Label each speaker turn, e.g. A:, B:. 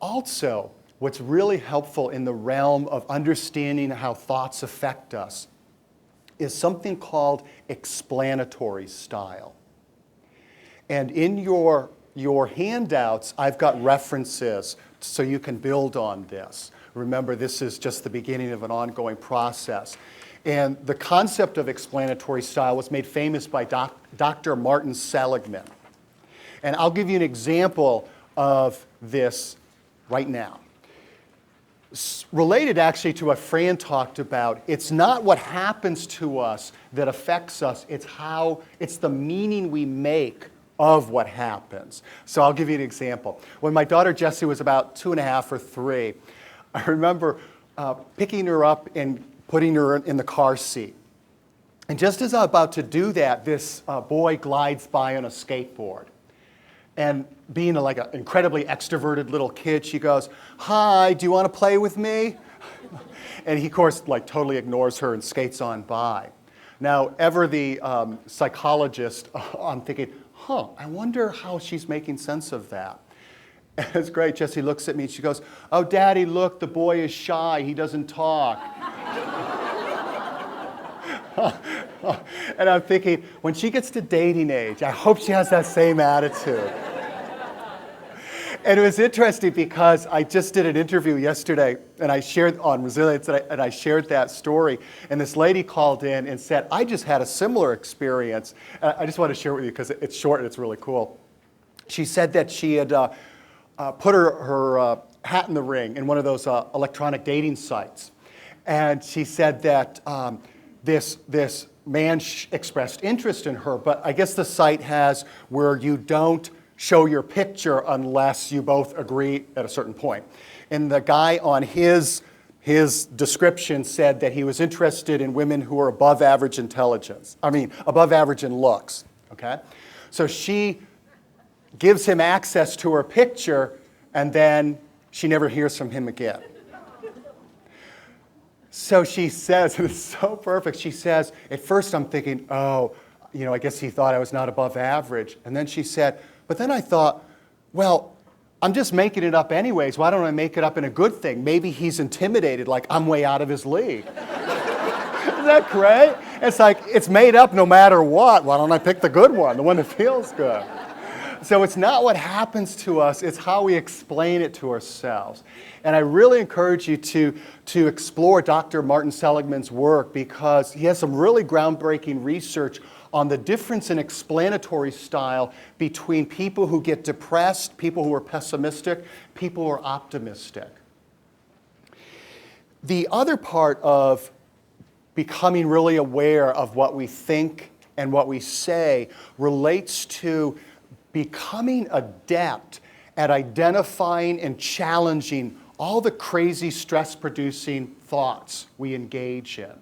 A: Also, what's really helpful in the realm of understanding how thoughts affect us is something called explanatory style. And in your handouts, I've got references so you can build on this. Remember, this is just the beginning of an ongoing process. And the concept of explanatory style was made famous by Dr. Martin Seligman. And I'll give you an example of this right now. Related actually to what Fran talked about, it's not what happens to us that affects us, it's the meaning we make of what happens. So I'll give you an example. When my daughter Jessie was about 2.5 or 3, I remember picking her up and putting her in the car seat. And just as I'm about to do that, this boy glides by on a skateboard. And being like an incredibly extroverted little kid, she goes, "Hi, do you want to play with me?" And he, of course, like totally ignores her and skates on by. Now, ever the psychologist, I'm thinking, I wonder how she's making sense of that. And it's great. Jessie looks at me and she goes, "Oh, Daddy, look, the boy is shy. He doesn't talk." And I'm thinking, when she gets to dating age, I hope she has that same attitude. And it was interesting because I just did an interview yesterday and I shared on resilience and I shared that story. And this lady called in and said, "I just had a similar experience." I just want to share it with you because it's short and it's really cool. She said that she had put her hat in the ring in one of those electronic dating sites. And she said that this man expressed interest in her, but I guess the site has where you don't show your picture unless you both agree at a certain point. And the guy on his description said that he was interested in women who are above average intelligence. Above average in looks, okay? So she gives him access to her picture, and then she never hears from him again. So she says, and it's so perfect, she says, at first I'm thinking, I guess he thought I was not above average. And then she said, but then I thought, well, I'm just making it up anyways. Why don't I make it up in a good thing? Maybe he's intimidated, like I'm way out of his league. Isn't that great? It's like, it's made up no matter what. Why don't I pick the good one, the one that feels good? So it's not what happens to us, it's how we explain it to ourselves. And I really encourage you to explore Dr. Martin Seligman's work because he has some really groundbreaking research on the difference in explanatory style between people who get depressed, people who are pessimistic, people who are optimistic. The other part of becoming really aware of what we think and what we say relates to becoming adept at identifying and challenging all the crazy stress-producing thoughts we engage in.